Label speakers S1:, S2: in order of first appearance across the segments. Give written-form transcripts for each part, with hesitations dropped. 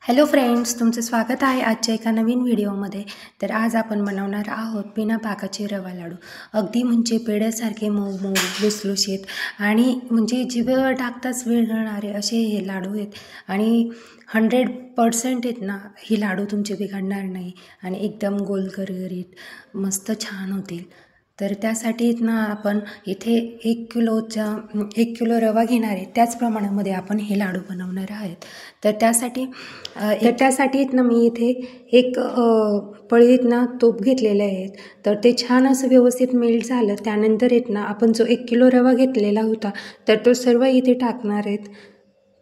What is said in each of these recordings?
S1: Hello friends, तुमचं स्वागत आहे आजच्या एका नवीन व्हिडिओमध्ये. तर आज आपण बनवणार आहोत बिना पाकाचे रवा लाडू. अगदी म्हणजे पेढ्यासारखे मऊ मऊ लुसलुशीत आणि म्हणजे जिभेवर टाकताच विरघळणारे असे हे लाडू आहेत. आणि 100% आहेत ना, ही लाडू तुमचे बिघडणार नाही आणि एकदम गोल गरगरीत मस्त छान होतील. तर त्यासाठी ना आपण इथे 1 किलो रवा घेणार आहे. त्याच प्रमाणामध्ये आपण हे लाडू बनवणार आहेत. तर त्यासाठी ना मी इथे एक पळीत ना तूप घेतलेले आहेत. तर ते छान असं व्यवस्थित मेल्ट झालं. त्यानंतर ना आपण जो 1 किलो रवा घेतलेला होता तर तो सर्व इथे टाकणार आहेत.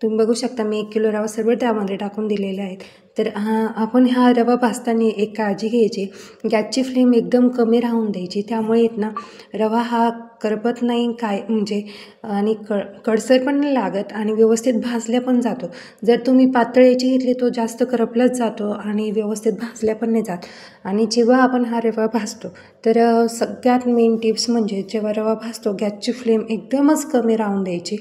S1: तुम्ही बघू शकता मी 1 किलो रवा सर्व त्यामध्ये टाकून दिलेला आहे. तर आपण हा रवा भाजताना एक काळजी घ्यायची, गॅसची फ्लेम एकदम कमी राहून द्यायची. त्यामुळे ना रवा हा करपत नाही काय म्हणजे आणि कडसर पण नाही लागत आणि व्यवस्थित भाजल्या पण जातो. जर तुम्ही पातळ याची घेतली तो जास्त करपलाच जातो आणि व्यवस्थित भाजल्या पण नाही जात. आणि जेव्हा आपण हा रवा भाजतो तर सगळ्यात मेन टिप्स म्हणजे जेव्हा रवा भाजतो गॅसची फ्लेम एकदमच कमी राहून द्यायची.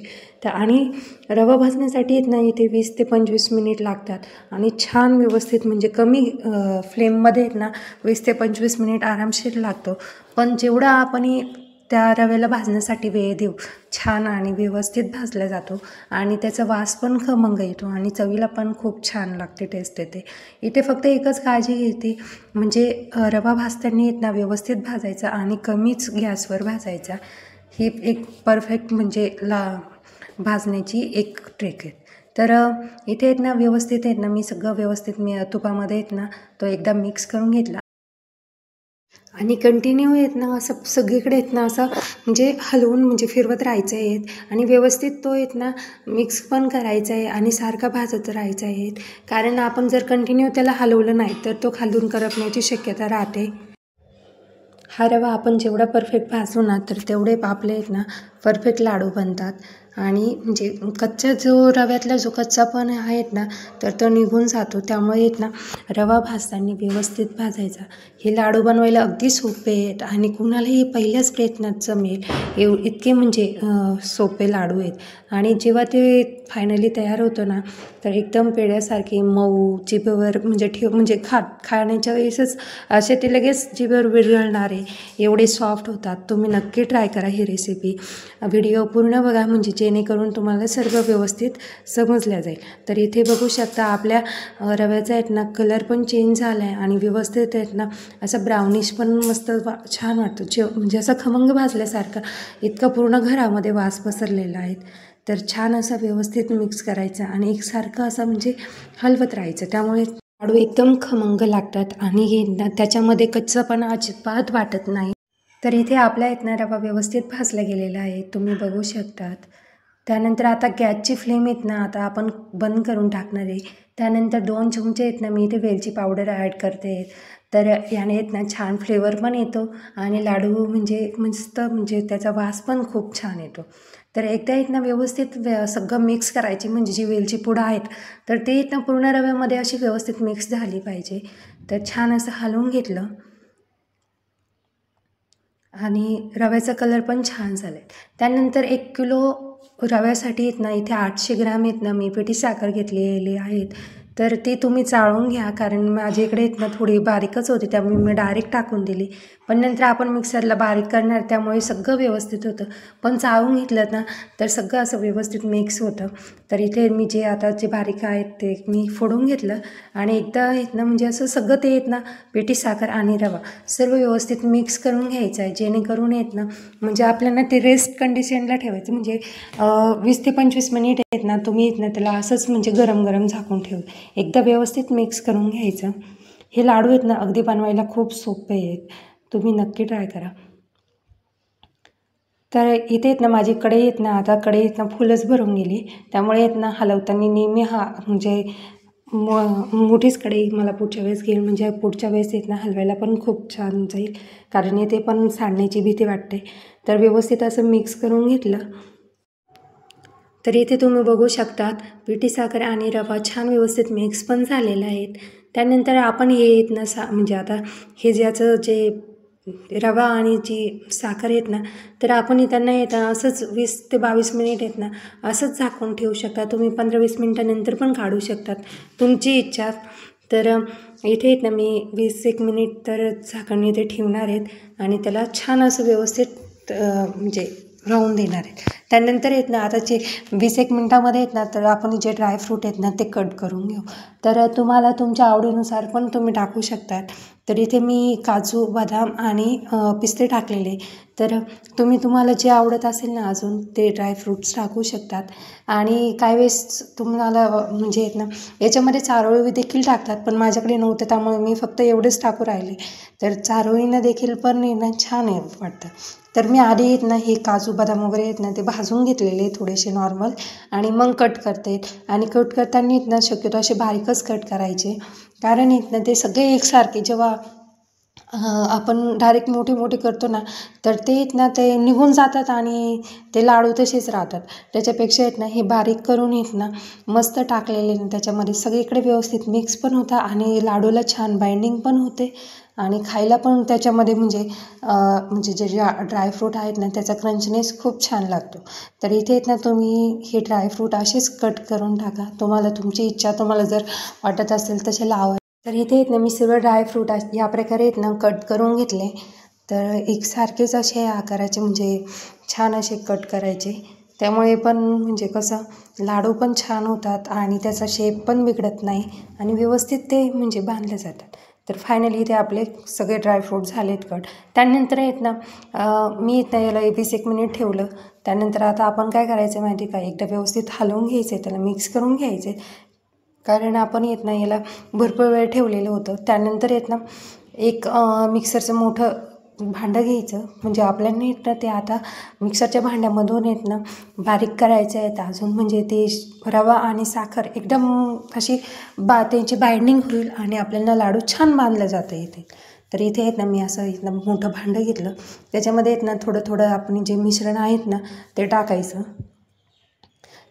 S1: आणि रवा भाजण्यासाठी ना इथे 20 ते 25 मिनिट लागतात आणि छान व्यवस्थित म्हणजे कमी फ्लेममध्ये ना 20 ते 25 मिनिट आरामशीर लागतो. पण जेवढा आपण त्या रव्याला भाजण्यासाठी वेळ देऊ छान आणि व्यवस्थित भाजला जातो आणि त्याचा वास पण खमंग येतो आणि चवीला पण खूप छान लागते, टेस्ट येते. इथे फक्त एकच काळजी घेते म्हणजे रवा भाजताना ना व्यवस्थित भाजायचा आणि कमीच गॅसवर भाजायचा. ही एक परफेक्ट म्हणजे भाजण्याची एक ट्रिक आहे. तर इथे ना व्यवस्थित ना मी सगळं व्यवस्थित तुपामध्ये ना तो एकदा मिक्स करून घेतला आणि कंटिन्यू ना असं सगळीकडे ना असं म्हणजे हलवून म्हणजे फिरवत राहायचं आहे आणि व्यवस्थित तो ना मिक्स पण करायचा आहे आणि सारखा भाजत राहायचा आहे. कारण आपण जर कंटिन्यू त्याला हलवलं नाही तर तो खालून करपण्याची शक्यता राहते. हा रवा आपण जेवढा परफेक्ट भाजू ना तर तेवढे आपले ना परफेक्ट लाडू बनतात. आणि म्हणजे रव्यातला जो कच्चापण आहेत ना तर तो निघून जातो. त्यामुळे ना रवा भाजताना व्यवस्थित भाजायचा. हे लाडू बनवायला अगदी सोपे आहेत आणि कुणालाही पहिल्याच प्रयत्नात जमेल इतके म्हणजे सोपे लाडू आहेत. आणि जेव्हा ते फायनली तयार होतं ना तर एकदम पेढ्यासारखे मऊ जिभेवर म्हणजे खाण्याच्या वेळेसच असे ते लगेच जिभेवर विरघळणारे एवढे सॉफ्ट होतात. तुम्ही नक्की ट्राय करा ही रेसिपी. व्हिडिओ पूर्ण बघा म्हणजे जेणेकरून तुम्हाला सर्व व्यवस्थित समजल्या जाईल. तर इथे बघू शकता आपल्या रव्याचा ना कलर पण चेंज झाला आहे आणि व्यवस्थित ना असं ब्राउनिश पण मस्त छान वाटतो. म्हणजे असं खमंग भाजल्यासारखा इतका पूर्ण घरामध्ये वास पसरलेला आहे. तर छान असं व्यवस्थित मिक्स करायचं आणि एकसारखं असं म्हणजे हलवत राहायचं. त्यामुळे लाडू एकदम खमंग लागतात आणि त्याच्यामध्ये कच्चापणा अजिबात वाटत नाही. तर इथे आपला रवा व्यवस्थित भाजला गेलेला आहे, तुम्ही बघू शकतात. त्यानंतर आता गॅसची फ्लेम ना आता आपण बंद करून टाकणार आहे. त्यानंतर 2 चमचे ना मी इथे वेलची पावडर ॲड करते. तर याने ना छान फ्लेवर पण येतो आणि लाडू म्हणजे मस्त म्हणजे त्याचा वास पण खूप छान येतो. तर एकदा ना व्यवस्थित सगळं मिक्स करायची म्हणजे जी वेलची पूड आहेत तर ते ना पूर्ण रव्यामध्ये अशी व्यवस्थित मिक्स झाली पाहिजे. तर छान असं हलवून घेतलं आणि रव्याचा कलर पण छान झाला आहे. त्यानंतर 1 किलो रव्यासाठी ना इथे 800 ग्राम ना मी पिठी साखर घेतलेली आहेत. तर ती तुम्ही चाळून घ्या कारण माझ्याकडे ना थोडी बारीकच होती त्यामुळे मी डायरेक्ट टाकून दिली. पण नंतर आपण मिक्सरला बारीक करणार त्यामुळे सगळं व्यवस्थित होतं. पण चाळून घेतलं ना तर सगळं असं व्यवस्थित मिक्स होतं. तर इथे मी जे बारीक आहेत ते मी फोडून घेतलं आणि एकदा ना म्हणजे असं सगळं ते ना पिठी साखर आणि रवा सर्व व्यवस्थित मिक्स करून घ्यायचं आहे. जेणेकरून ना म्हणजे आपल्याला ते रेस्ट कंडिशनला ठेवायचं म्हणजे 20 ते 25 मिनिट ना तुम्ही ना त्याला असंच म्हणजे गरम गरम झाकून ठेवू. एकदा व्यवस्थित मिक्स करून घ्यायचं. हे लाडू ना अगदी बनवायला खूप सोपे आहेत, तुम्ही नक्की ट्राय करा. तर इथे ना माझी कढई ना आता कढईत ना फुलच भरून गेली. त्यामुळे ना हलवताना नेहमी म्हणजे मोठीच कढई मला पुढच्या वेळेस घेईल म्हणजे पुढच्या वेळेस ना हलवायला पण खूप छान जाईल. कारण इथे पण सांडण्याची भीती वाटते. तर व्यवस्थित असं मिक्स करून घेतलं. तर इथे तुम्ही बघू शकतात पिठी साखर आणि रवा छान व्यवस्थित मिक्स पण झालेला आहेत. त्यानंतर आपण हे ना म्हणजे आता हे ज्याचं जे रवा आणि जी साखर आहेत ना, तर आपण त्यांना येतं असंच 20 ते 22 मिनिट आहेत ना असंच झाकून ठेवू शकता तुम्ही. 15-20 मिनटानंतर पण काढू शकतात, तुमची इच्छा. तर इथे आहेत ना मी 20-1 मिनिट तर झाकण इथे ठेवणार आहेत आणि त्याला छान असं व्यवस्थित म्हणजे राहून देणार आहेत. त्यानंतर आहेत ना आता जे 20-1 मिनटामध्ये आहेत ना, तर आपण जे ड्रायफ्रूट आहेत ना ते कट करून घेऊ. तर तुम्हाला तुमच्या आवडीनुसार पण तुम्ही टाकू शकतात. तर इथे मी काजू, बदाम आणि पिस्ते टाकलेले. तर तुम्हाला जे आवडत असेल ना अजून ते ड्रायफ्रूट्स टाकू शकतात. आणि काही वेळेस तुम्हाला म्हणजे आहेत ना याच्यामध्ये चारोळी देखील टाकतात, पण माझ्याकडे नव्हतं त्यामुळे मी फक्त एवढेच टाकू राहिले. तर चारोळीनं देखील पण आहे ना छान आहे वाटतं. तर मी आधी आहेत ना हे काजू बदाम वगैरे आहेत ना ते भाजून घेतलेले थोडेसे नॉर्मल, आणि मग कट करते. आणि कट करताना आहेत ना शक्यतो असे बारीकच कट करायचे, कारण आहेत ना ते सगळे एकसारखे जेव्हा आपण डायरेक्ट मोठे मोठे करतो ना तर ते आहेत ना ते निघून जातात आणि ते लाडू तसेच राहतात. त्याच्यापेक्षा आहेत ना हे बारीक करून आहेत ना मस्त टाकलेले त्याच्यामध्ये सगळीकडे व्यवस्थित मिक्स पण होतं आणि लाडूला छान बाइंडिंग पण होते आणि खायला पण त्याच्यामध्ये म्हणजे जे ड्रायफ्रूट आहेत ना त्याचा क्रंचनेस खूप छान लागतो. तर इथे आहेत ना तुम्ही हे ड्रायफ्रूट असेच कट करून टाका, तुम्हाला तुमची इच्छा तुम्हाला जर वाटत असेल तसे लावा. तर इथे आहेत ना मी सर्व ड्रायफ्रूट या प्रकारे आहेत ना कट करून घेतले. तर एकसारखेच असे आकाराचे म्हणजे छान असे कट करायचे, त्यामुळे पण म्हणजे कसं लाडू पण छान होतात आणि त्याचा शेप पण बिघडत नाही आणि व्यवस्थित ते म्हणजे बांधले जातात. तर फायनली इथे आपले सगळे ड्रायफ्रूट झालेत कट. त्यानंतर आहेत ना मी इथं याला 20-1 मिनिट ठेवलं. त्यानंतर आता आपण काय करायचं माहिती का, एकदा व्यवस्थित हलवून घ्यायचं आहे, त्याला मिक्स करून घ्यायचे, कारण आपण येत ना याला भरपूर वेळ ठेवलेलं होतं. त्यानंतर येत ना एक मिक्सरचं मोठं भांडं घ्यायचं, म्हणजे आपल्याला येत ना ते आता मिक्सरच्या भांड्यामधून येत ना बारीक करायचं आहे अजून, म्हणजे ते रवा आणि साखर एकदम अशी त्यांची बाइंडिंग होईल आणि आपल्याला लाडू छान बांधलं जातं इथे. तर इथे आहेत ना मी असं इथं मोठं भांडं घेतलं, त्याच्यामध्ये येत ना थोडं थोडं आपण जे मिश्रण आहेत ना ते टाकायचं.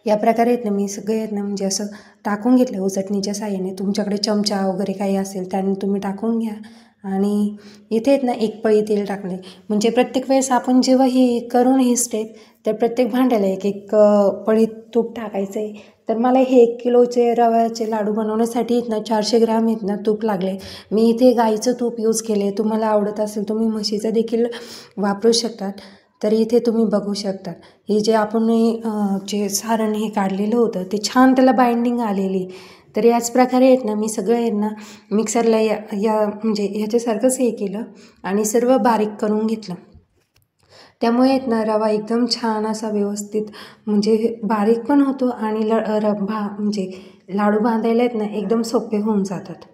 S1: या प्रकारे आहेत ना मी सगळे आहेत ना म्हणजे असं टाकून घेतलं उचटणीच्या साहाय्याने. तुमच्याकडे चमचा वगैरे काही असेल त्याने तुम्ही टाकून घ्या. आणि इथे आहेत ना 1 पळी तेल टाकले, म्हणजे प्रत्येक वेळेस आपण जेव्हा ही करून ही स्टेप तर प्रत्येक भांड्याला 1-1 पळी तूप टाकायचं आहे. तर मला हे 1 किलोचे रव्याचे लाडू बनवण्यासाठी आहेत ना 400 ग्रॅम आहेत ना तूप लागले. मी इथे गाईचं तूप यूज केले, तुम्हाला आवडत असेल तुम्ही म्हशीचं देखील वापरू शकतात. तर इथे तुम्ही बघू शकता हे जे आपण जे सारण हे काढलेलं होतं ते छान त्याला बाइंडिंग आलेली. तर याच प्रकारे आहेत ना मी सगळं आहेत ना मिक्सरला या म्हणजे ह्याच्यासारखंच हे केलं आणि सर्व बारीक करून घेतलं. त्यामुळे आहेत ना रवा एकदम छान असा व्यवस्थित म्हणजे बारीक पण होतो आणि म्हणजे लाडू बांधायला आहेत ना एकदम सोपे होऊन जातात.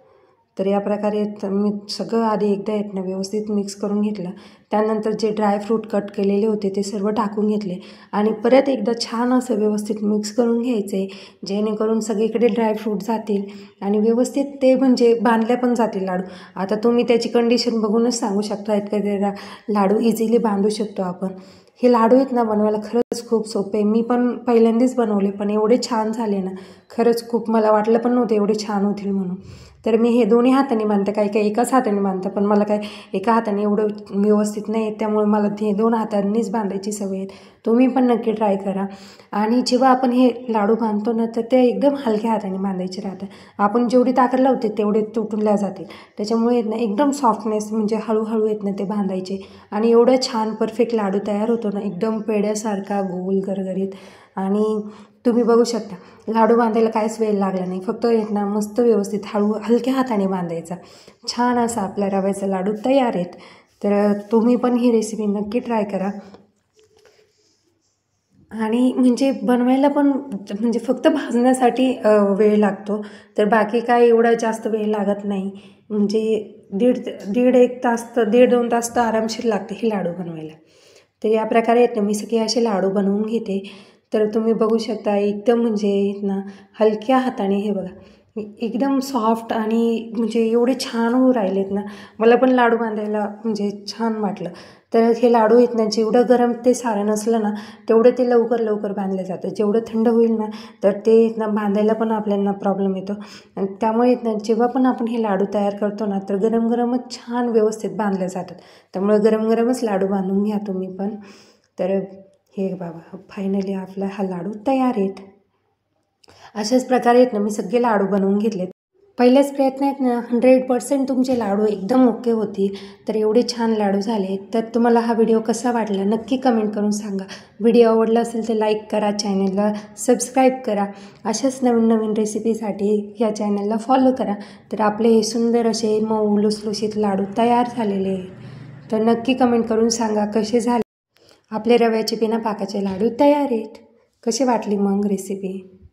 S1: तर या प्रकारे मी सगळं आधी एकदा आहेत ना व्यवस्थित मिक्स करून घेतलं. त्यानंतर जे ड्रायफ्रूट कट केलेले होते ते सर्व टाकून घेतले आणि परत एकदा छान असं व्यवस्थित मिक्स करून घ्यायचे, जेणेकरून सगळीकडे ड्रायफ्रूट जातील आणि व्यवस्थित ते म्हणजे बांधले पण जातील लाडू. आता तुम्ही त्याची कंडिशन बघूनच सांगू शकता इतके लाडू इझिली बांधू शकतो आपण. हे लाडू आहेत ना बनवायला खरंच खूप सोपे. मी पण पहिल्यांदाच बनवले, पण एवढे छान झाले ना खरंच खूप. मला वाटलं पण नव्हतं एवढे छान होतील म्हणून. तर मी हे दोन्ही हाताने बांधते, काही एकाच हाताने बांधतं, पण मला काय एका हाताने एवढं व्यवस्थित नाही येत, त्यामुळे मला हे 2 हातांनीच बांधायची सवय आहे. तुम्ही पण नक्की ट्राय करा. आणि जेव्हा आपण हे लाडू बांधतो ना तर ते एकदम हलक्या हाताने बांधायचे राहतात. आपण जेवढी ताकद लावते तेवढे तुटल्या जातील. त्याच्यामुळे आहेत ना एकदम सॉफ्टनेस म्हणजे हळूहळू आहेत ना ते बांधायचे आणि एवढं छान परफेक्ट लाडू तयार होतो ना एकदम पेढ्यासारखा गोल गरगरीत. आणि तुम्ही बघू शकता लाडू बांधायला काहीच वेळ लागला नाही, फक्त आहेत ना मस्त व्यवस्थित हलक्या हाताने बांधायचा. छान असा आपला रव्याचा लाडू तयार आहेत. तर तुम्ही पण ही रेसिपी नक्की ट्राय करा. आणि म्हणजे बनवायला पण म्हणजे फक्त भाजण्यासाठी वेळ लागतो, तर बाकी काय एवढा जास्त वेळ लागत नाही. म्हणजे दीड 1 तास तर 1.5-2 तास तर आरामशीर लागते हे लाडू बनवायला. तर या प्रकारे आहेत ना मी सगळे असे लाडू बनवून घेते. तर तुम्ही बघू शकता एकदम म्हणजे ना हलक्या हाताने हे बघा एकदम सॉफ्ट आणि म्हणजे एवढे छान होऊ राहिलेत ना, मला पण लाडू बांधायला म्हणजे छान वाटलं. तर हे लाडू आहेत ना, जेवढं गरम ते सारण असलं ना तेवढं ते लवकर बांधलं जातं. जेवढं थंड होईल ना तर ते ना बांधायला पण आपल्याला प्रॉब्लेम येतो. आणि त्यामुळे ना जेव्हा पण आपण हे लाडू तयार करतो ना तर गरमच छान व्यवस्थित बांधले जातात. त्यामुळे गरमच लाडू बांधून घ्या तुम्ही पण. तर हे बाबा फायनली आपला हा लाडू तयार आहेत. अशाच प्रकारे आहेत ना मी सगळे लाडू बनवून घेतलेत. पहिल्याच प्रयत्नात ना 100% तुमचे लाडू एकदम ओके होतील. तर एवढे छान लाडू झाले. तर तुम्हाला हा व्हिडिओ कसा वाटला नक्की कमेंट करून सांगा. व्हिडिओ आवडला असेल तर लाईक करा, चॅनलला सबस्क्राईब करा. अशाच नवीन रेसिपीसाठी या चॅनलला फॉलो करा. तर आपले हे सुंदर असे मऊ लुसलुशीत लाडू तयार झालेले आहेत. तर नक्की कमेंट करून सांगा कसे झाले. आपले रव्याचे बिना पाकाचे लाडू तयार आहेत. कशी वाटली मग रेसिपी?